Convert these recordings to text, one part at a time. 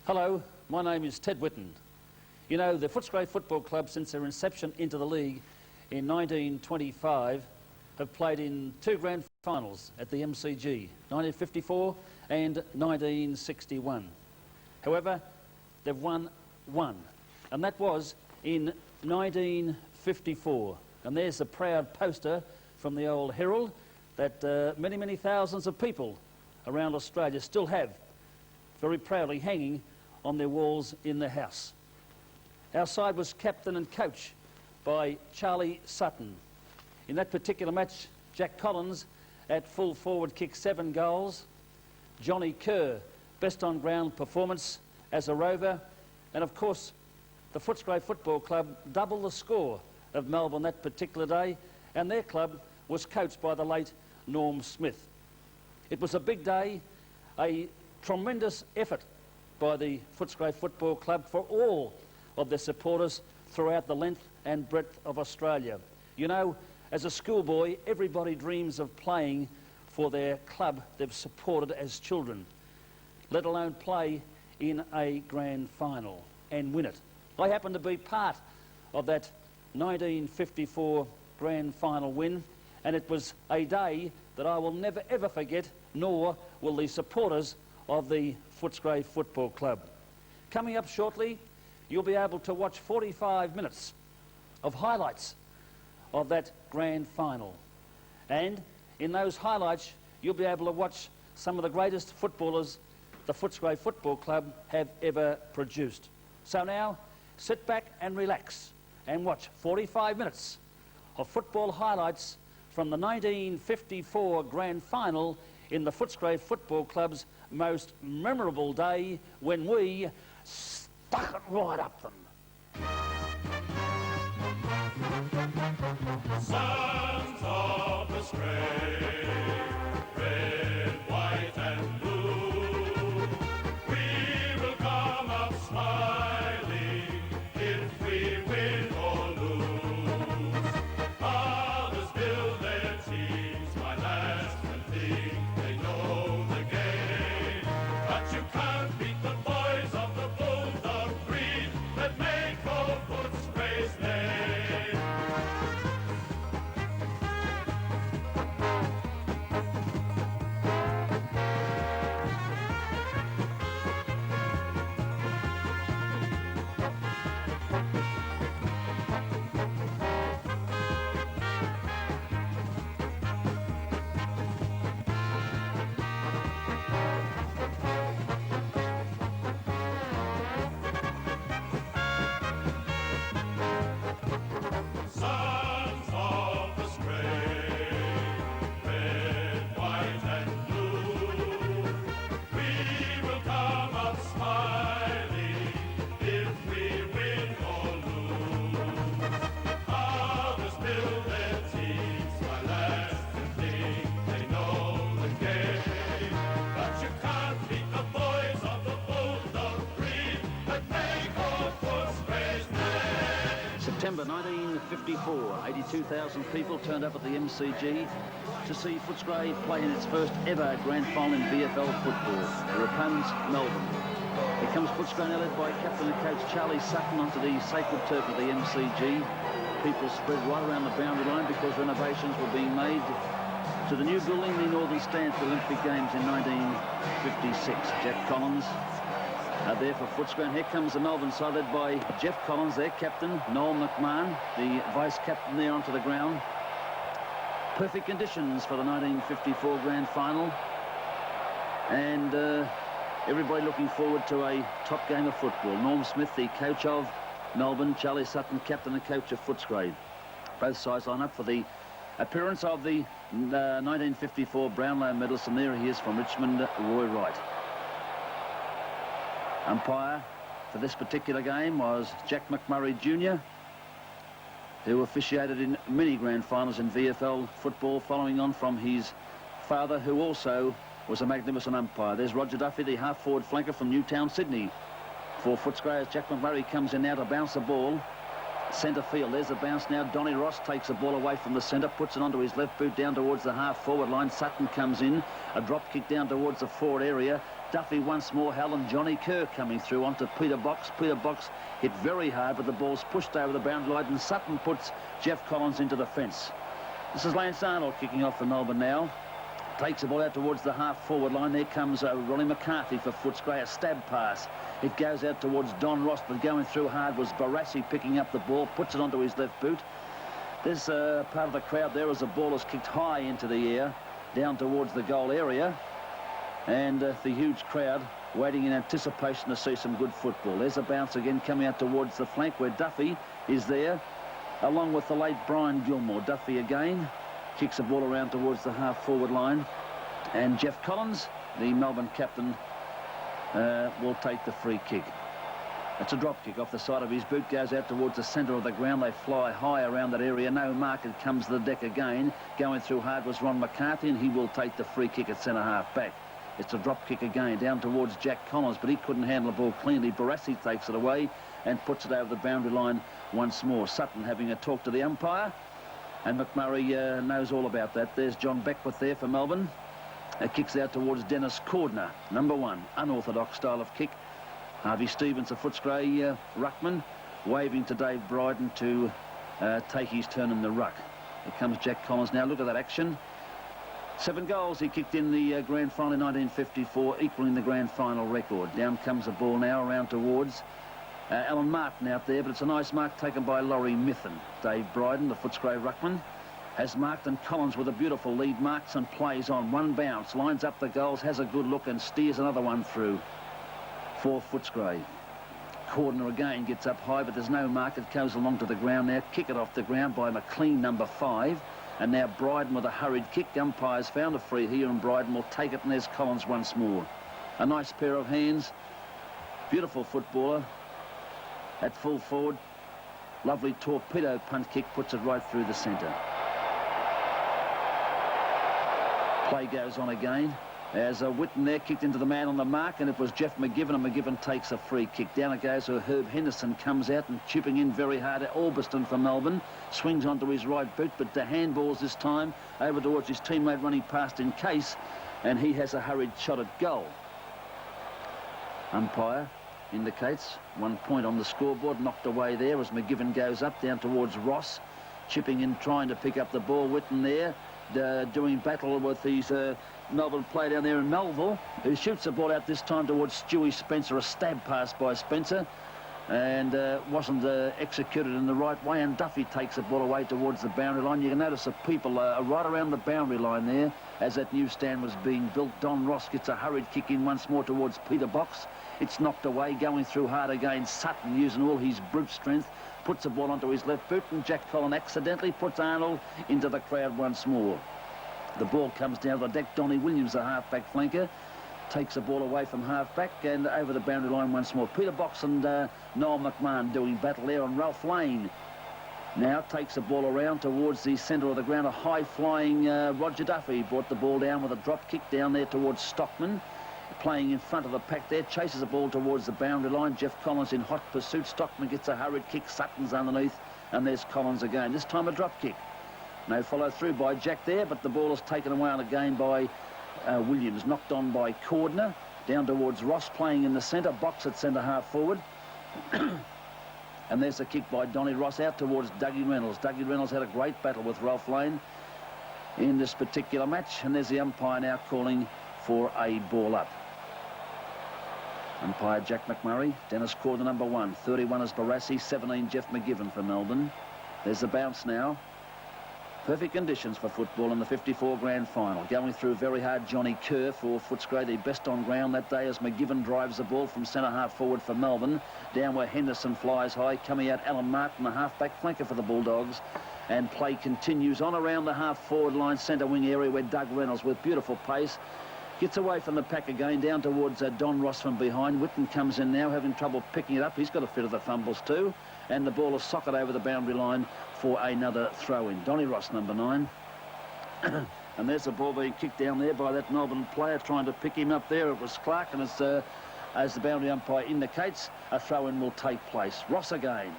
Hello, my name is Ted Whitten. You know, the Footscray Football Club, since their inception into the league in 1925, have played in two grand finals at the MCG, 1954 and 1961. However, they've won one, and that was in 1954. And there's a proud poster from the old Herald that many, many thousands of people around Australia still have very proudly hanging on their walls in their house. Our side was captain and coach by Charlie Sutton. In that particular match, Jack Collins at full forward kicked 7 goals. Johnny Kerr, best on ground performance as a rover. And of course, the Footscray Football Club doubled the score of Melbourne that particular day, and their club was coached by the late Norm Smith. It was a big day, a tremendous effort by the Footscray Football Club for all of their supporters throughout the length and breadth of Australia. You know, as a schoolboy, everybody dreams of playing for their club they've supported as children, let alone play in a grand final and win it. I happen to be part of that 1954 grand final win, and it was a day that I will never ever forget, nor will the supporters of the Footscray Football Club. Coming up shortly, you'll be able to watch 45 minutes of highlights of that grand final. And in those highlights, you'll be able to watch some of the greatest footballers the Footscray Football Club have ever produced. So now, sit back and relax and watch 45 minutes of football highlights from the 1954 grand final in the Footscray Football Club's most memorable day when we stuck it right up them. Sons of the Stray, red, white and blue, we will come up smiling if we win or lose. Others build their teams by last and think they know the game, but you can't beat the boys of the Bulldog breed that make old Footscray's name. Sons of the Stray, red, white and blue, we will come up smiling if we win or lose. Others build their teams by last and think they know the game, but you can't beat the boys of the Bulldog breed that make old Footscray's name. September 1954, 82,000 people turned up at the MCG to see Footscray play in its first ever grand final in VFL football. Their opponents, Melbourne. Here comes Footscray now led by captain and coach Charlie Sutton onto the sacred turf of the MCG. People spread right around the boundary line because renovations were being made to the new building, the Northern Stand for the Olympic Games in 1956. Jack Collins there for Footscray. And here comes the Melbourne side led by Jeff Collins, their captain, Noel McMahon, the vice-captain there onto the ground. Perfect conditions for the 1954 grand final. And everybody looking forward to a top game of football. Norm Smith, the coach of Melbourne, Charlie Sutton, captain and coach of Footscray. Both sides line up for the appearance of the 1954 Brownlow medalist, and there he is from Richmond, Roy Wright. Umpire for this particular game was Jack McMurray Jr., who officiated in many grand finals in VFL football, following on from his father, who also was a magnificent umpire. There's Roger Duffy, the half-forward flanker from Newtown, Sydney, for Footscray, as Jack McMurray comes in now to bounce the ball. Centre field, there's a bounce now. Donny Ross takes the ball away from the centre, puts it onto his left boot down towards the half-forward line. Sutton comes in, a drop kick down towards the forward area. Duffy once more, Hal and Johnny Kerr coming through onto Peter Box. Peter Box hit very hard, but the ball's pushed over the boundary line, and Sutton puts Jeff Collins into the fence. This is Lance Arnold kicking off for Melbourne now. Takes the ball out towards the half-forward line. There comes Ronnie McCarthy for Footscray, a stab pass. It goes out towards Don Ross, but going through hard was Barassi picking up the ball, puts it onto his left boot. There's part of the crowd there as the ball is kicked high into the air, down towards the goal area. And the huge crowd waiting in anticipation to see some good football. There's a bounce again coming out towards the flank where Duffy is there, along with the late Brian Gilmore. Duffy again kicks the ball around towards the half-forward line. And Jeff Collins, the Melbourne captain, will take the free kick. It's a drop kick off the side of his boot, goes out towards the centre of the ground. They fly high around that area. No mark, it comes to the deck again. Going through hard was Ron McCarthy, and he will take the free kick at centre-half back. It's a drop kick again down towards Jack Collins, but he couldn't handle the ball cleanly. Barassi takes it away and puts it over the boundary line once more. Sutton having a talk to the umpire, and McMurray knows all about that. There's John Beckwith there for Melbourne. Kicks out towards Dennis Cordner, number 1, unorthodox style of kick. Harvey Stevens, a Footscray ruckman, waving to Dave Bryden to take his turn in the ruck. Here comes Jack Collins now. Look at that action. 7 goals he kicked in the grand final in 1954, equaling the grand final record. Down comes the ball now around towards Alan Martin out there, but it's a nice mark taken by Laurie Mithen. Dave Bryden, the Footscray ruckman, has marked, and Collins with a beautiful lead marks and plays on. One bounce, lines up the goals, has a good look and steers another one through for Footscray. Cordner again gets up high, but there's no mark. It goes along to the ground now. Kick it off the ground by McLean, number 5. And now Bryden with a hurried kick. Umpires found a free here, and Bryden will take it, and there's Collins once more. A nice pair of hands. Beautiful footballer at full forward. Lovely torpedo punt kick, puts it right through the centre. Play goes on again. As Whitten there kicked into the man on the mark, and it was Jeff McGivern, and McGivern takes a free kick. Down it goes to Herb Henderson, comes out and chipping in very hard at Albiston for Melbourne. Swings onto his right boot, but the handballs this time over towards his teammate running past in case, and he has a hurried shot at goal. Umpire indicates 1 point on the scoreboard, knocked away there as McGivern goes up down towards Ross, chipping in, trying to pick up the ball. Whitten there doing battle with his Melbourne player down there in Melville, who shoots the ball out this time towards Stewie Spencer. A stab pass by Spencer, and wasn't executed in the right way, and Duffy takes the ball away towards the boundary line. You can notice the people are right around the boundary line there as that new stand was being built. Don Ross gets a hurried kick in once more towards Peter Box. It's knocked away, going through hard again. Sutton, using all his brute strength, puts the ball onto his left boot, and Jack Collins accidentally puts Arnold into the crowd once more. The ball comes down the deck. Donnie Williams, the half-back flanker, takes the ball away from half-back and over the boundary line once more. Peter Box and Noel McMahon doing battle there, and Ralph Lane now takes the ball around towards the centre of the ground. A high-flying Roger Duffy brought the ball down with a drop kick down there towards Stockman. Playing in front of the pack there, chases the ball towards the boundary line. Jeff Collins in hot pursuit. Stockman gets a hurried kick. Sutton's underneath, and there's Collins again. This time a drop kick. No follow through by Jack there, but the ball is taken away on again by Williams. Knocked on by Cordner. Down towards Ross, playing in the centre. Box at centre half forward. And there's a kick by Donny Ross out towards Dougie Reynolds. Dougie Reynolds had a great battle with Ralph Lane in this particular match. And there's the umpire now calling for a ball up. Umpire Jack McMurray. Dennis Cordner, number 1. 31 is Barassi. 17 Jeff McGivern for Melbourne. There's the bounce now. Perfect conditions for football in the 54 grand final. Going through very hard, Johnny Kerr for Footscray, the best on ground that day as McGivern drives the ball from centre half forward for Melbourne. Down where Henderson flies high. Coming out Alan Martin, the half-back flanker for the Bulldogs. And play continues on around the half-forward line, centre wing area where Doug Reynolds with beautiful pace gets away from the pack again, down towards Don Ross from behind. Whitten comes in now, having trouble picking it up. He's got a fit of the fumbles too. And the ball is socked over the boundary line for another throw-in. Donny Ross, number 9. And there's the ball being kicked down there by that Melbourne player trying to pick him up there. It was Clark, and it's, as the boundary umpire indicates, a throw-in will take place. Ross again.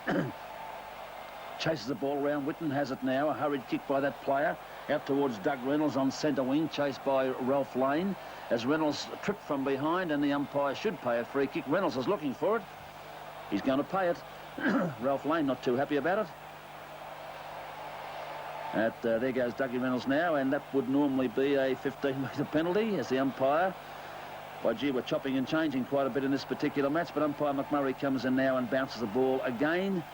Chases the ball around. Whitten has it now. A hurried kick by that player. Out towards Doug Reynolds on centre wing, chased by Ralph Lane. As Reynolds tripped from behind, and the umpire should pay a free kick. Reynolds is looking for it. He's going to pay it. Ralph Lane not too happy about it. There goes Dougie Reynolds now, and that would normally be a 15-metre penalty as the umpire. By gee, we're chopping and changing quite a bit in this particular match, but umpire McMurray comes in now and bounces the ball again,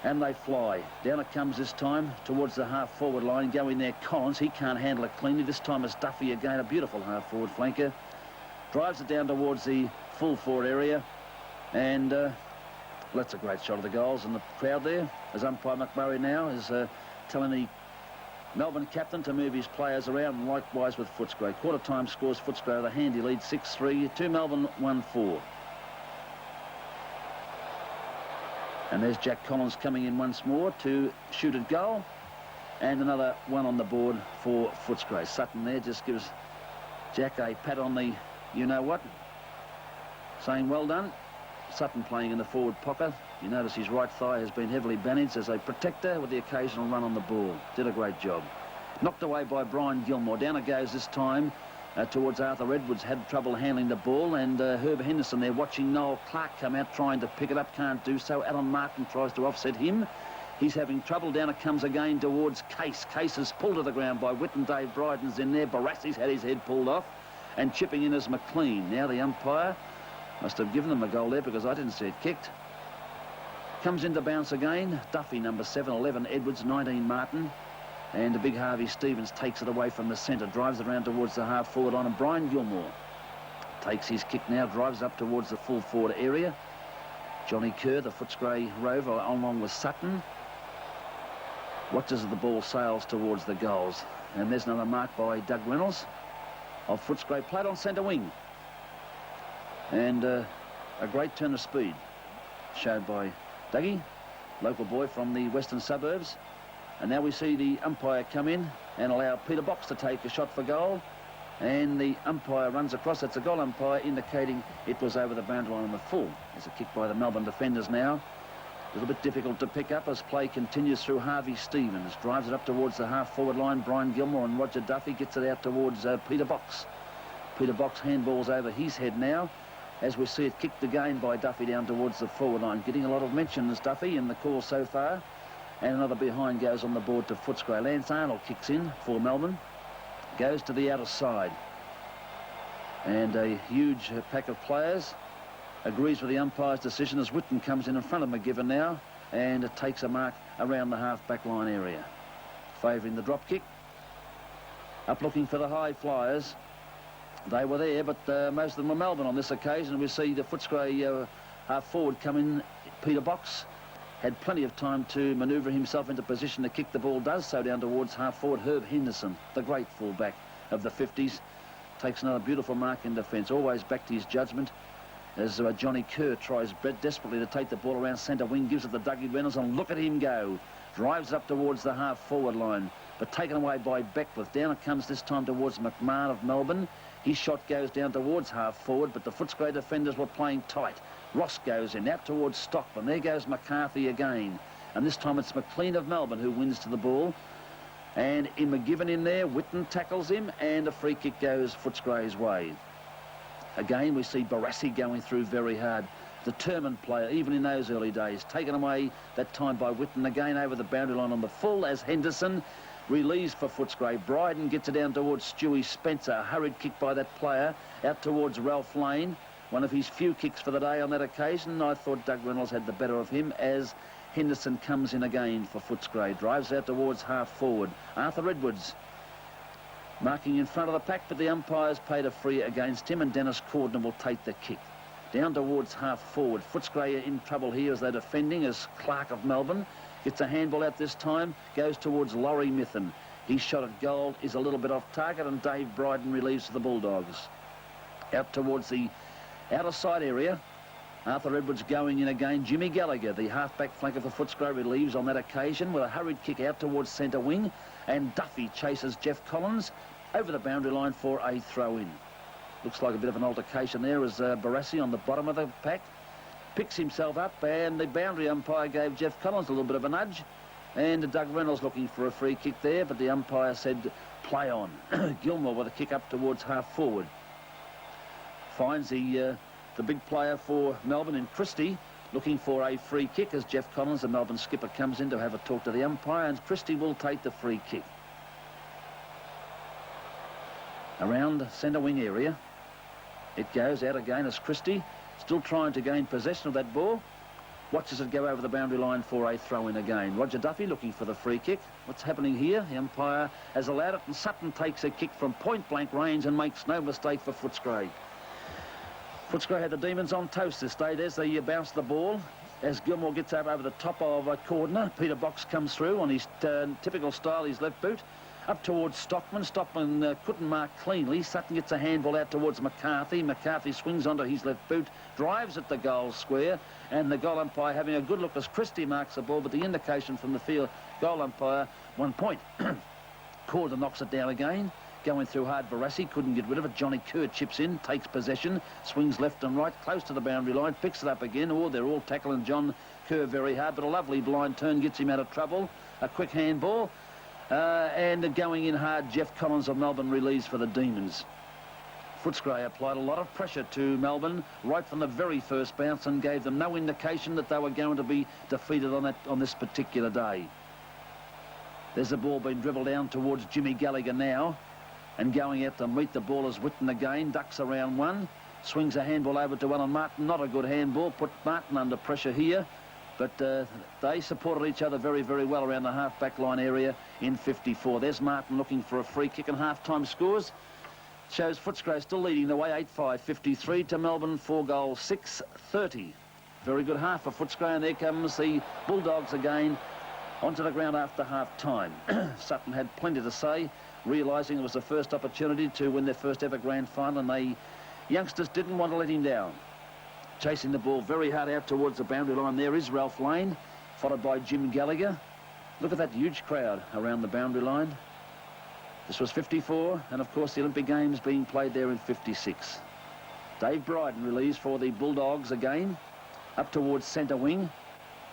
and they fly. Down it comes this time towards the half-forward line. Going there, Collins. He can't handle it cleanly. This time it's Duffy again, a beautiful half-forward flanker. Drives it down towards the full-forward area, and well, that's a great shot of the goals and the crowd there. As umpire McMurray now is telling the Melbourne captain to move his players around, and likewise with Footscray. Quarter time scores Footscray with a handy lead, 6-3 to Melbourne, 1-4. And there's Jack Collins coming in once more to shoot at goal, and another one on the board for Footscray. Sutton there just gives Jack a pat on the you-know-what, saying well done. Sutton playing in the forward pocket. You notice his right thigh has been heavily bandaged as a protector with the occasional run on the ball. Did a great job. Knocked away by Brian Gilmore. Down it goes this time towards Arthur Edwards. Had trouble handling the ball, and Herb Henderson there watching Noel Clark come out trying to pick it up. Can't do so. Alan Martin tries to offset him. He's having trouble. Down it comes again towards Case. Case is pulled to the ground by Whitten. Dave Bryden's in there. Barassi's had his head pulled off, and chipping in is McLean. Now the umpire must have given them a goal there because I didn't see it kicked. Comes into bounce again. Duffy, number 7, 11 Edwards, 19 Martin. And the big Harvey Stevens takes it away from the centre. Drives it around towards the half-forward line. And Brian Gilmore takes his kick now. Drives up towards the full-forward area. Johnny Kerr, the Footscray Rover, along with Sutton. Watches as the ball sails towards the goals. And there's another mark by Doug Reynolds of Footscray. Played on centre wing. And a great turn of speed showed by Dougie, local boy from the western suburbs. And now we see the umpire come in and allow Peter Box to take a shot for goal. And the umpire runs across. That's a goal umpire indicating it was over the boundary line on the full. There's a kick by the Melbourne defenders now. A little bit difficult to pick up as play continues through Harvey Stevens. Drives it up towards the half-forward line. Brian Gilmore and Roger Duffy gets it out towards Peter Box. Peter Box handballs over his head now, as we see it kicked again by Duffy down towards the forward line. Getting a lot of mentions, Duffy, in the call so far. And another behind goes on the board to Footscray. Lance Arnold kicks in for Melbourne. Goes to the outer side. And a huge pack of players agrees with the umpire's decision as Whitten comes in front of McGiven now. And it takes a mark around the half-back line area. Favouring the drop kick. Up looking for the high flyers. They were there, but most of them were Melbourne on this occasion. We see the Footscray half-forward come in. Peter Box had plenty of time to manoeuvre himself into position to kick the ball. Does so down towards half-forward. Herb Henderson, the great fullback of the 50s, takes another beautiful mark in defence. Always back to his judgment as Johnny Kerr tries desperately to take the ball around centre wing. Gives it to Dougie Reynolds, and look at him go. Drives up towards the half-forward line, but taken away by Beckwith. Down it comes this time towards McMahon of Melbourne. His shot goes down towards half-forward, but the Footscray defenders were playing tight. Ross goes in, out towards Stockman. There goes McCarthy again. And this time it's McLean of Melbourne who wins to the ball. And in McGiven in there, Whitten tackles him, and a free kick goes Footscray's way. Again, we see Barassi going through very hard. Determined player, even in those early days. Taken away that time by Whitten again over the boundary line on the full as Henderson relieves for Footscray. Bryden gets it down towards Stewie Spencer. A hurried kick by that player out towards Ralph Lane. One of his few kicks for the day on that occasion. I thought Doug Reynolds had the better of him as Henderson comes in again for Footscray. Drives out towards half-forward. Arthur Edwards marking in front of the pack, but the umpires paid a free against him, and Dennis Cordner will take the kick. Down towards half-forward. Footscray in trouble here as they're defending as Clark of Melbourne gets a handball out this time, goes towards Laurie Mithen. His shot at goal is a little bit off target, and Dave Bryden relieves for the Bulldogs. Out towards the outer side area, Arthur Edwards going in again. Jimmy Gallagher, the half-back flanker for Footscray, relieves on that occasion with a hurried kick out towards centre wing, and Duffy chases Jeff Collins over the boundary line for a throw-in. Looks like a bit of an altercation there as Barassi on the bottom of the pack picks himself up, and the boundary umpire gave Jeff Collins a little bit of a nudge, And Doug Reynolds looking for a free kick there, but the umpire said play on. Gilmore with a kick up towards half forward. Finds the big player for Melbourne in Christie looking for a free kick as Jeff Collins, the Melbourne skipper, comes in to have a talk to the umpire, and Christie will take the free kick. Around centre wing area. It goes out again as Christie, still trying to gain possession of that ball. Watches it go over the boundary line for a throw-in again. Roger Duffy looking for the free kick. What's happening here? The umpire has allowed it, and Sutton takes a kick from point-blank range and makes no mistake for Footscray. Footscray had the Demons on toast this day. There's the bounce the ball as Gilmore gets up over the top of a corner. Peter Box comes through on his typical style, his left boot. Up towards Stockman. Stockman couldn't mark cleanly. Sutton gets a handball out towards McCarthy. McCarthy swings onto his left boot, drives at the goal square, and the goal umpire having a good look as Christie marks the ball, but the indication from the field goal umpire, 1 point. Corder knocks it down again. Going through hard, Barassi couldn't get rid of it. Johnny Kerr chips in, takes possession, swings left and right, close to the boundary line, picks it up again. Oh, they're all tackling John Kerr very hard, but a lovely blind turn gets him out of trouble. A quick handball. And going in hard, Jeff Collins of Melbourne relieves for the Demons. Footscray applied a lot of pressure to Melbourne right from the very first bounce and gave them no indication that they were going to be defeated on this particular day. There's the ball being dribbled down towards Jimmy Gallagher now, and going out to meet the ball is Whitten again, ducks around one, swings a handball over to Alan Martin. Not a good handball, put Martin under pressure here. But they supported each other very, very well around the half-back line area in 54. There's Martin looking for a free kick, and half-time scores. Shows Footscray still leading the way, 8-5, 53 to Melbourne, 4 goals, 6-30. Very good half for Footscray, and there comes the Bulldogs again onto the ground after half-time. Sutton had plenty to say, realising it was the first opportunity to win their first ever grand final, and they youngsters didn't want to let him down. Chasing the ball very hard out towards the boundary line. There is Ralph Lane, followed by Jim Gallagher. Look at that huge crowd around the boundary line. This was 54, and of course the Olympic Games being played there in 56. Dave Bryden relieves for the Bulldogs again, up towards centre wing.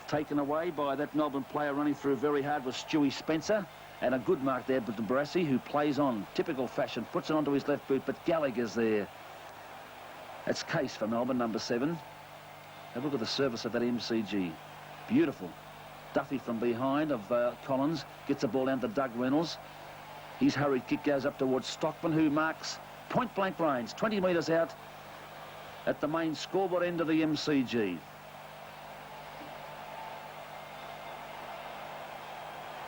Taken away by that Melbourne player running through very hard was Stewie Spencer. And a good mark there, but the Barassi, who plays on typical fashion, puts it onto his left boot, but Gallagher's there. That's Case for Melbourne, number 7. Have a look at the surface of that MCG. Beautiful. Duffy from behind of Collins gets the ball down to Doug Reynolds. His hurried kick goes up towards Stockman, who marks point-blank range, 20 metres out at the main scoreboard end of the MCG.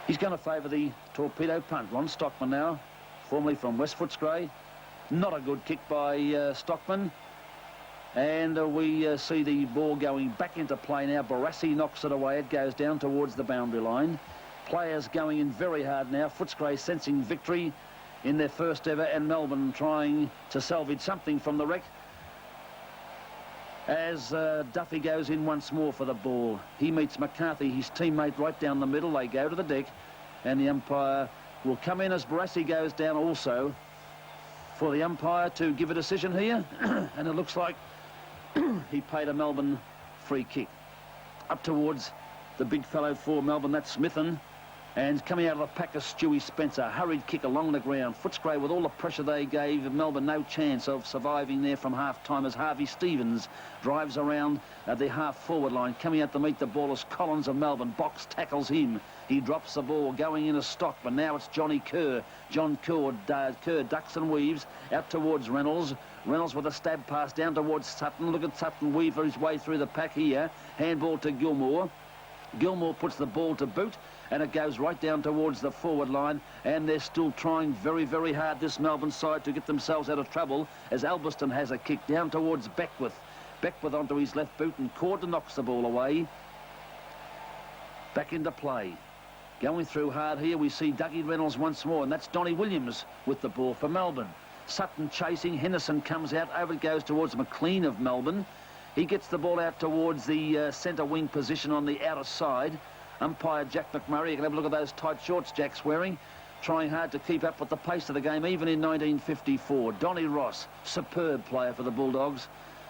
He's going to favour the torpedo punt. Ron Stockman now, formerly from West Footscray. Not a good kick by Stockman. And we see the ball going back into play now. Barassi knocks it away. It goes down towards the boundary line. Players going in very hard now. Footscray sensing victory in their first ever, and Melbourne trying to salvage something from the wreck. As Duffy goes in once more for the ball. He meets McCarthy, his teammate, right down the middle. They go to the deck, and the umpire will come in as Barassi goes down also for the umpire to give a decision here. And it looks like he paid a Melbourne free kick. Up towards the big fellow for Melbourne, that's Smithen. And coming out of the pack is Stewie Spencer. Hurried kick along the ground. Footscray, with all the pressure they gave Melbourne, no chance of surviving there from half-time as Harvey Stevens drives around the half-forward line. Coming out to meet the ball is Collins of Melbourne. Box tackles him. He drops the ball, going in a stock, but now it's Johnny Kerr. John Kerr ducks and weaves out towards Reynolds. Reynolds with a stab pass down towards Sutton. Look at Sutton weave his way through the pack here. Handball to Gilmore. Gilmore puts the ball to boot, and it goes right down towards the forward line, and they're still trying very, very hard, this Melbourne side, to get themselves out of trouble, as Albiston has a kick down towards Beckwith. Beckwith onto his left boot, and Corder knocks the ball away. Back into play. Going through hard here, we see Dougie Reynolds once more, and that's Donnie Williams with the ball for Melbourne. Sutton chasing, Henderson comes out, over it goes towards McLean of Melbourne. He gets the ball out towards the centre wing position on the outer side. Umpire Jack McMurray, you can have a look at those tight shorts Jack's wearing, trying hard to keep up with the pace of the game, even in 1954. Donnie Ross, superb player for the Bulldogs,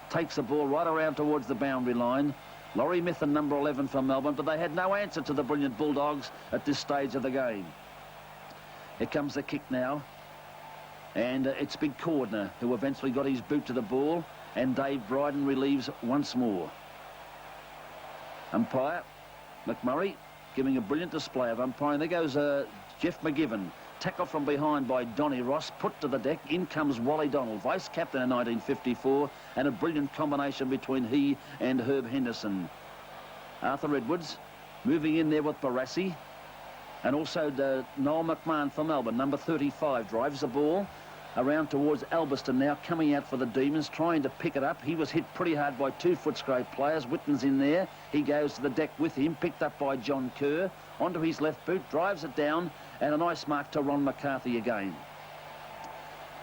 takes the ball right around towards the boundary line. Laurie Mithen, number 11 for Melbourne, but they had no answer to the brilliant Bulldogs at this stage of the game. Here comes the kick now. And it's Big Cordner who eventually got his boot to the ball, and Dave Bryden relieves once more. Umpire McMurray giving a brilliant display of umpiring. There goes Jeff McGivern. Tackle from behind by Donnie Ross, put to the deck. In comes Wally Donald, vice-captain in 1954, and a brilliant combination between he and Herb Henderson. Arthur Edwards moving in there with Barassi. And also Noel McMahon for Melbourne, number 35, drives the ball around towards Alberston now, coming out for the Demons, trying to pick it up. He was hit pretty hard by two Footscray players. Whitten's in there. He goes to the deck with him, picked up by John Kerr, onto his left boot, drives it down, and a nice mark to Ron McCarthy again.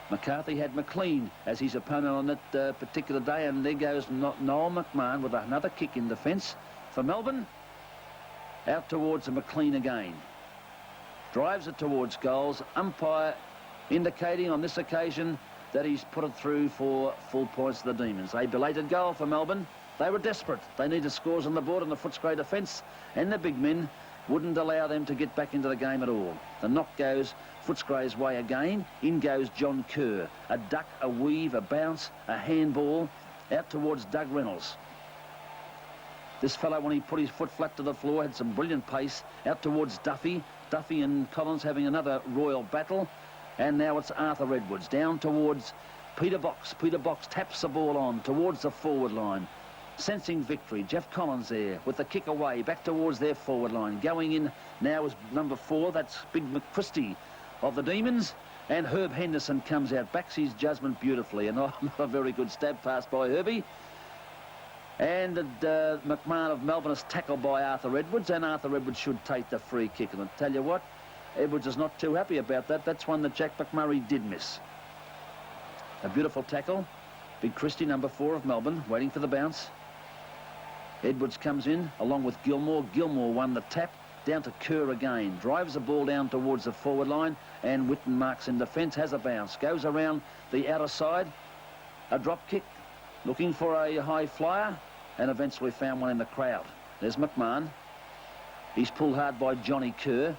McCarthy had McLean as his opponent on that particular day, and there goes Noel McMahon with another kick in defence for Melbourne. Out towards McLean again. Drives it towards goals. Umpire indicating on this occasion that he's put it through for full points to the Demons. A belated goal for Melbourne. They were desperate. They needed scores on the board in the Footscray defence, and the big men wouldn't allow them to get back into the game at all. The knock goes Footscray's way again. In goes John Kerr. A duck, a weave, a bounce, a handball out towards Doug Reynolds. This fellow, when he put his foot flat to the floor, had some brilliant pace. Out towards Duffy. Duffy and Collins having another royal battle. And now it's Arthur Edwards down towards Peter Box. Peter Box taps the ball on towards the forward line. Sensing victory, Jeff Collins there with the kick away back towards their forward line. Going in now is number 4. That's Big McChristie of the Demons. And Herb Henderson comes out, backs his judgment beautifully. And not a very good stab pass by Herbie. And McMahon of Melbourne is tackled by Arthur Edwards, and Arthur Edwards should take the free kick. And I'll tell you what, Edwards is not too happy about that. That's one that Jack McMurray did miss. A beautiful tackle. Big Christie, number 4 of Melbourne, waiting for the bounce. Edwards comes in along with Gilmore. Gilmore won the tap. Down to Kerr again. Drives the ball down towards the forward line, and Whitten marks in defence, has a bounce. Goes around the outer side. A drop kick. Looking for a high flyer, and eventually found one in the crowd. There's McMahon. He's pulled hard by Johnny Kerr.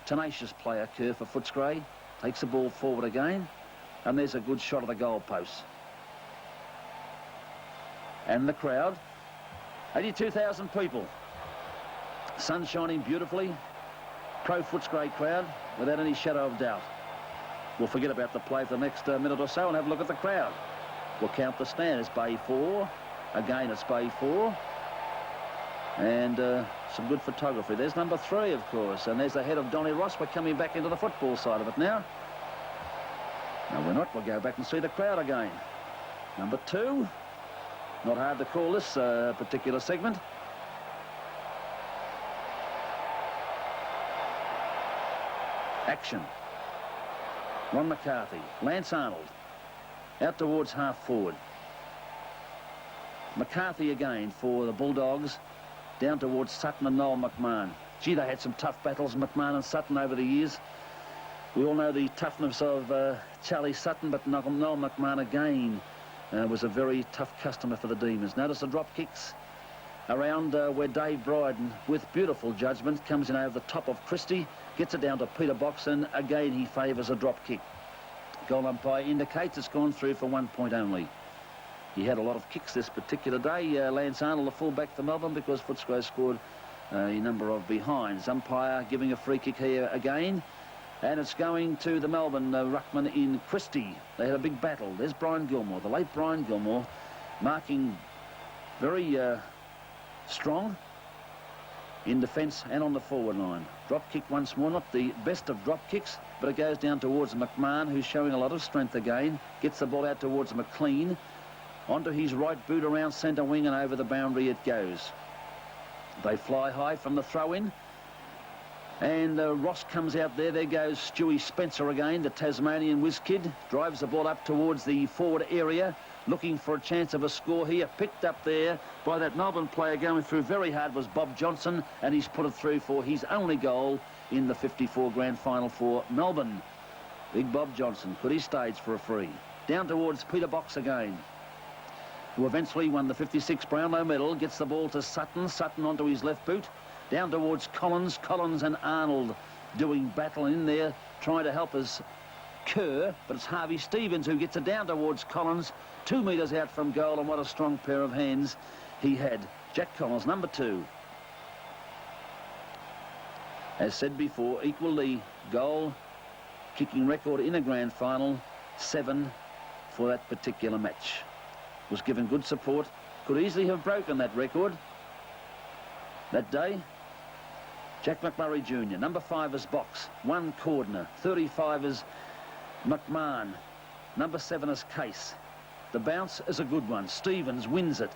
Tenacious player, Kerr, for Footscray. Takes the ball forward again, and there's a good shot of the goal post. And the crowd, 82,000 people. Sun shining beautifully. Pro Footscray crowd, without any shadow of doubt. We'll forget about the play for the next minute or so and have a look at the crowd. We'll count the stand. It's Bay 4. Again, it's Bay 4. And some good photography. There's number 3, of course. And there's the head of Donnie Ross. We're coming back into the football side of it now. No, we're not. We'll go back and see the crowd again. Number 2. Not hard to call this particular segment. Action. Ron McCarthy. Lance Arnold. Out towards half forward. McCarthy again for the Bulldogs. Down towards Sutton and Noel McMahon. Gee, they had some tough battles, McMahon and Sutton, over the years. We all know the toughness of Charlie Sutton, but Noel McMahon again was a very tough customer for the Demons. Notice the drop kicks around where Dave Bryden, with beautiful judgment, comes in over the top of Christie, gets it down to Peter Box, and again he favours a drop kick. Goal umpire indicates it's gone through for 1 point only. He had a lot of kicks this particular day. Lance Arnold, the fullback for Melbourne, because Footscray scored a number of behinds. Umpire giving a free kick here again. And it's going to the Melbourne ruckman in Christie. They had a big battle. There's Brian Gilmore, the late Brian Gilmore, marking very strong in defence and on the forward line. Drop kick once more, not the best of drop kicks, but it goes down towards McMahon, who's showing a lot of strength again. Gets the ball out towards McLean. Onto his right boot around centre wing, and over the boundary it goes. They fly high from the throw-in. And Ross comes out there. There goes Stewie Spencer again, the Tasmanian whiz kid. Drives the ball up towards the forward area, looking for a chance of a score here. Picked up there by that Melbourne player going through very hard was Bob Johnson, and he's put it through for his only goal in the 54 grand final for Melbourne. Big Bob Johnson. Could he stage for a free? Down towards Peter Box again. who eventually won the 56 Brownlow medal, gets the ball to Sutton. Sutton onto his left boot. Down towards Collins. Collins and Arnold doing battle in there, trying to help us Kerr, but it's Harvey Stevens who gets it down towards Collins, 2 metres out from goal, and what a strong pair of hands he had. Jack Collins, number 2. As said before, equal the goal kicking record in a grand final, 7 for that particular match. Was given good support, could easily have broken that record that day. Jack McMurray Jr., number 5 is Box, 1 Cordner, 35 is McMahon, number 7 is Case. The bounce is a good one. Stevens wins it.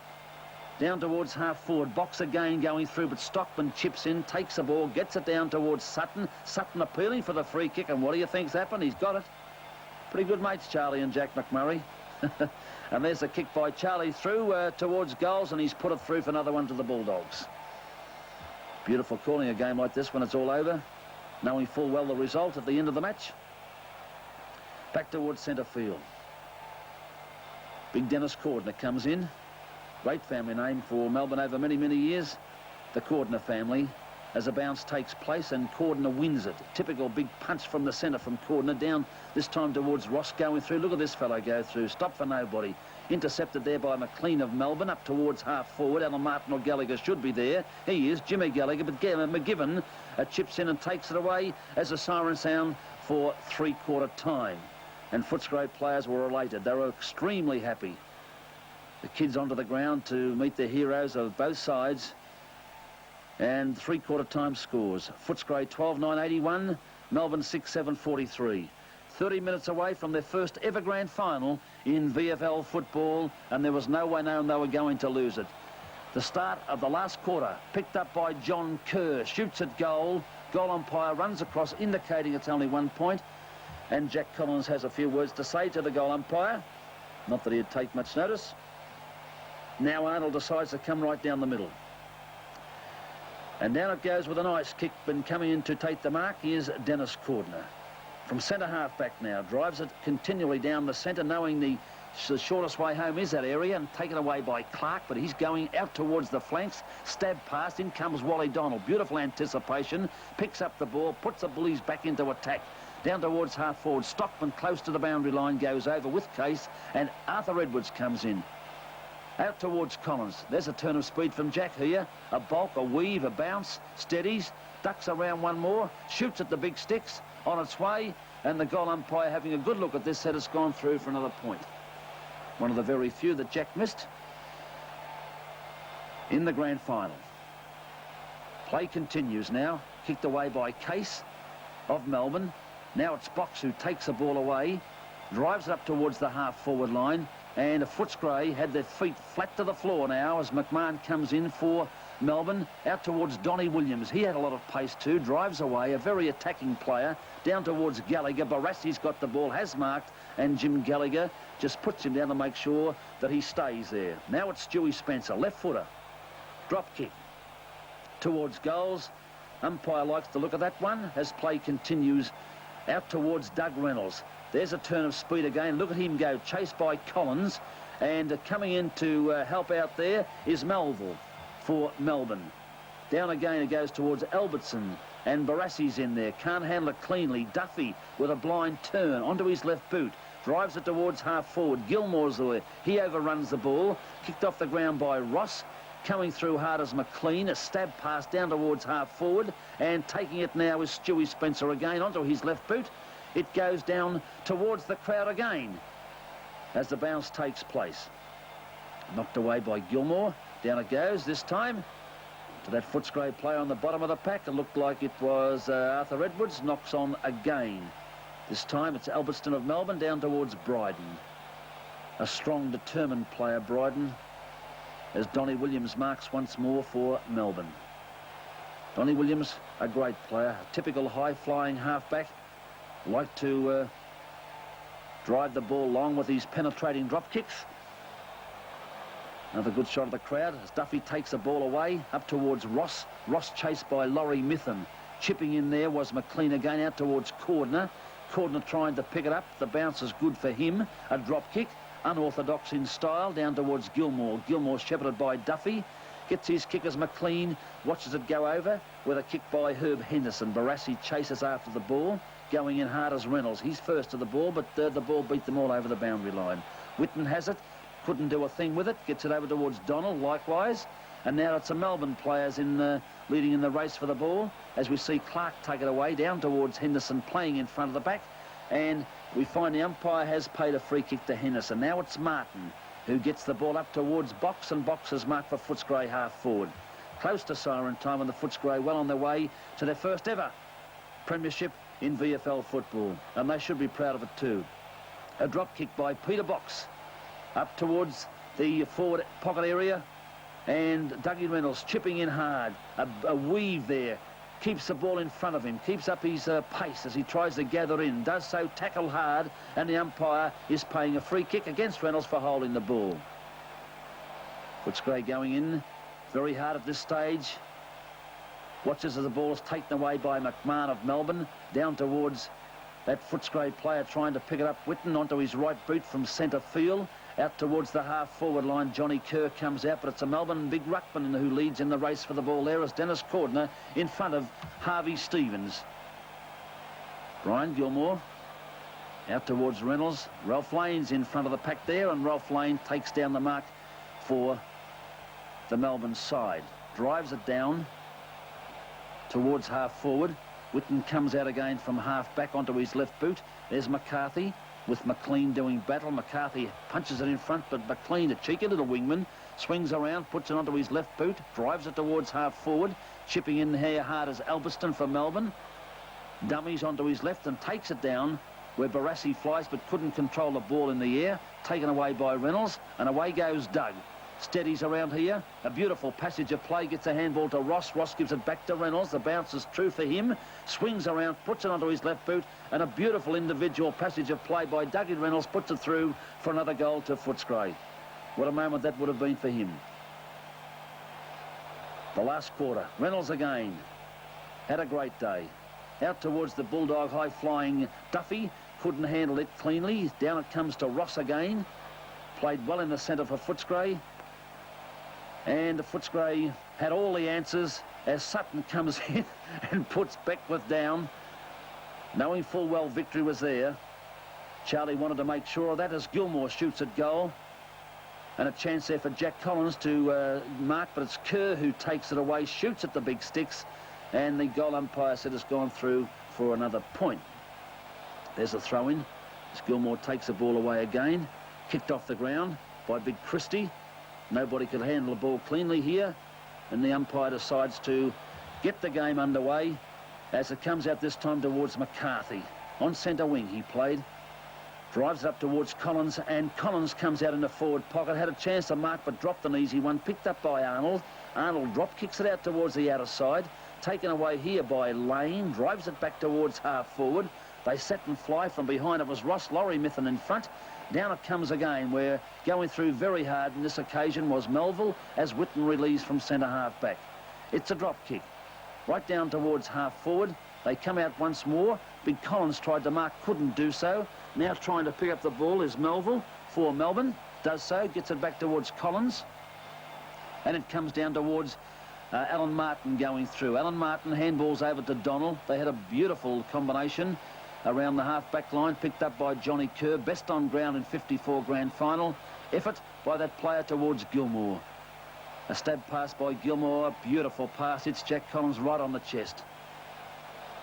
Down towards half forward. Box again going through, but Stockman chips in, takes the ball, gets it down towards Sutton. Sutton appealing for the free kick, and what do you think's happened? He's got it. Pretty good mates, Charlie and Jack McMurray. And there's a kick by Charlie through towards goals, and he's put it through for another one to the Bulldogs. Beautiful calling a game like this when it's all over, knowing full well the result at the end of the match. Back towards centre field. Big Dennis Cordner comes in. Great family name for Melbourne over many, many years. The Cordner family. As a bounce takes place and Cordner wins it. Typical big punch from the centre from Cordner down this time towards Ross going through. Look at this fellow go through. Stop for nobody. Intercepted there by McLean of Melbourne up towards half forward. Alan Martin or Gallagher should be there. He is, Jimmy Gallagher, but McGivern chips in and takes it away as a siren sound for 3/4 time. And Footscray players were elated. They were extremely happy. The kids onto the ground to meet the heroes of both sides. And 3/4 time scores. Footscray 12-9-81, Melbourne 6-7-43. 30 minutes away from their first ever grand final in VFL football, and there was no way known they were going to lose it. The start of the last quarter, picked up by John Kerr, shoots at goal. Goal umpire runs across, indicating it's only 1 point. And Jack Collins has a few words to say to the goal umpire. Not that he'd take much notice. Now Arnold decides to come right down the middle. And down it goes with a nice kick, and coming in to take the mark is Dennis Cordner. From centre half back now, drives it continually down the centre, knowing the shortest way home is that area, and taken away by Clark, but he's going out towards the flanks. Stab past, in comes Wally Donald. Beautiful anticipation, picks up the ball, puts the Bullies back into attack. Down towards half forward, Stockman close to the boundary line, goes over with Case, and Arthur Edwards comes in. Out towards Collins. There's a turn of speed from Jack here. A bulk, a weave, a bounce, steadies, ducks around one more, shoots at the big sticks, on its way, and the goal umpire having a good look at this, said it's gone through for another point. One of the very few that Jack missed in the grand final. Play continues now, kicked away by Case of Melbourne. Now it's Box who takes the ball away, drives it up towards the half-forward line, and Footscray had their feet flat to the floor now as McMahon comes in for Melbourne. Out towards Donnie Williams. He had a lot of pace too, drives away, a very attacking player. Down towards Gallagher. Barassi's got the ball, has marked, and Jim Gallagher just puts him down to make sure that he stays there. Now it's Stewie Spencer, left footer. Drop kick towards goals. Umpire likes to look at that one as play continues. Out towards Doug Reynolds. There's a turn of speed again. Look at him go, chased by Collins. And coming in to help out there is Melville for Melbourne. Down again it goes towards Albertson. And Barassi's in there. Can't handle it cleanly. Duffy with a blind turn onto his left boot. Drives it towards half forward. Gilmore's there. He overruns the ball. Kicked off the ground by Ross. Coming through hard as McLean. A stab pass down towards half forward. And taking it now is Stewie Spencer again onto his left boot. It goes down towards the crowd again as the bounce takes place. Knocked away by Gilmore. Down it goes this time to that Footscray player on the bottom of the pack. It looked like it was Arthur Edwards. Knocks on again. This time it's Albertson of Melbourne down towards Bryden. A strong, determined player, Bryden, as Donnie Williams marks once more for Melbourne. Donnie Williams, a great player, a typical high-flying halfback. Like to drive the ball long with his penetrating drop kicks. Another good shot of the crowd as Duffy takes the ball away up towards Ross. Ross chased by Laurie Mithen. Chipping in there was McLean again out towards Cordner. Cordner trying to pick it up. The bounce is good for him. A drop kick. unorthodox in style, down towards Gilmore. Gilmore shepherded by Duffy. Gets his kick as McLean watches it go over with a kick by Herb Henderson. Barassi chases after the ball, going in hard as Reynolds. He's first to the ball, but the ball beat them all over the boundary line. Whitten has it, couldn't do a thing with it, gets it over towards Donald likewise, and now it's the Melbourne players leading in the race for the ball, as we see Clark take it away down towards Henderson, playing in front of the back, and we find the umpire has paid a free kick to Henderson. Now it's Martin who gets the ball up towards Box, and Box is marked for Footscray half forward. Close to siren time, and the Footscray well on their way to their first ever premiership in VFL football, and they should be proud of it too. A drop kick by Peter Box up towards the forward pocket area, and Dougie Reynolds chipping in hard. A weave there. Keeps the ball in front of him, keeps up his pace as he tries to gather in, does so, tackle hard, and the umpire is paying a free kick against Reynolds for holding the ball. Footscray going in very hard at this stage. Watches as the ball is taken away by McMahon of Melbourne, down towards that Footscray player trying to pick it up. Whitten onto his right boot from centre field. Out towards the half-forward line, Johnny Kerr comes out, but it's a Melbourne big ruckman who leads in the race for the ball there as Dennis Cordner in front of Harvey Stevens. Brian Gilmore out towards Reynolds. Ralph Lane's in front of the pack there, and Ralph Lane takes down the mark for the Melbourne side. Drives it down towards half-forward. Whitten comes out again from half-back onto his left boot. There's McCarthy, with McLean doing battle. McCarthy punches it in front, but McLean, a cheeky little wingman, swings around, puts it onto his left boot, drives it towards half-forward, chipping in here hard as Albiston for Melbourne. Dummies onto his left and takes it down where Barassi flies but couldn't control the ball in the air. Taken away by Reynolds, and away goes Doug. Steadies around here. A beautiful passage of play. Gets a handball to Ross. Ross gives it back to Reynolds. The bounce is true for him. Swings around, puts it onto his left boot, and a beautiful individual passage of play by Dougie Reynolds puts it through for another goal to Footscray. What a moment that would have been for him. The last quarter. Reynolds again. Had a great day. Out towards the Bulldog high-flying Duffy. Couldn't handle it cleanly. Down it comes to Ross again. Played well in the centre for Footscray. And Footscray had all the answers as Sutton comes in and puts Beckwith down, knowing full well victory was there. Charlie wanted to make sure of that as Gilmore shoots at goal. And a chance there for Jack Collins to mark, but it's Kerr who takes it away, shoots at the big sticks, and the goal umpire said it's gone through for another point. There's a throw-in as Gilmore takes the ball away again. Kicked off the ground by Big Christie. Nobody could handle the ball cleanly here, and the umpire decides to get the game underway as it comes out this time towards McCarthy. On centre wing he played. Drives it up towards Collins, and Collins comes out in the forward pocket. Had a chance to mark but dropped an easy one. Picked up by Arnold. Arnold drop kicks it out towards the outer side. Taken away here by Lane. Drives it back towards half forward. They set and fly from behind. It was Ross Laurie-Mithen in front. Down it comes again, where going through very hard on this occasion was Melville as Whitten relieves from centre half back. It's a drop kick. Right down towards half forward. They come out once more. Big Collins tried to mark, couldn't do so. Now trying to pick up the ball is Melville for Melbourne. Does so, gets it back towards Collins. And it comes down towards Alan Martin going through. Alan Martin handballs over to Donald. They had a beautiful combination around the half-back line, picked up by Johnny Kerr. Best on ground in 54 grand final. Effort by that player towards Gilmore. A stab pass by Gilmore, a beautiful pass. It's Jack Collins right on the chest.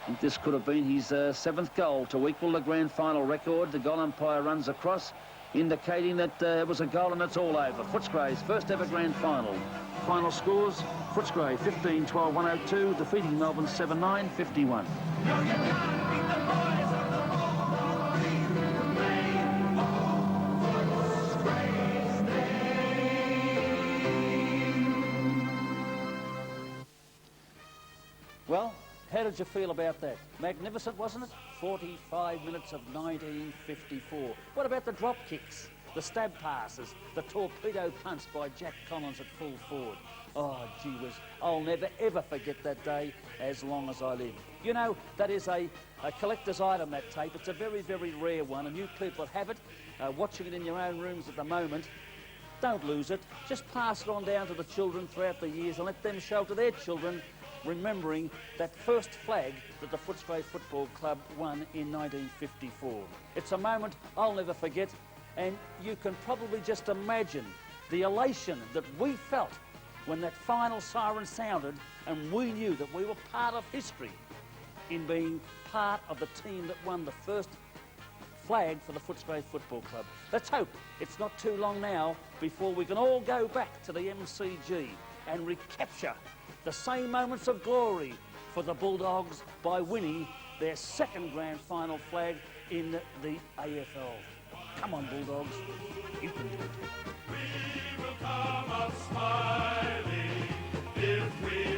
I think this could have been his 7th goal to equal the grand final record. The goal umpire runs across, indicating that it was a goal and it's all over. Footscray's first ever grand final. Final scores, Footscray 15-12-102, defeating Melbourne 7-9-51. Well, how did you feel about that? Magnificent, wasn't it? 45 minutes of 1954. What about the drop kicks, the stab passes, the torpedo punts by Jack Collins at full forward? Oh, gee whiz, I'll never, ever forget that day as long as I live. You know, that is a collector's item, that tape. It's a very, very rare one, and you people have it. watching it in your own rooms at the moment, don't lose it. Just pass it on down to the children throughout the years and let them show to their children, remembering that first flag that the Footscray Football Club won in 1954. It's a moment I'll never forget, and you can probably just imagine the elation that we felt when that final siren sounded and we knew that we were part of history in being part of the team that won the first flag for the Footscray Football Club. Let's hope it's not too long now before we can all go back to the MCG and recapture the same moments of glory for the Bulldogs by winning their second grand final flag in the AFL. Come on, Bulldogs, you can do it. We will come up smiling if we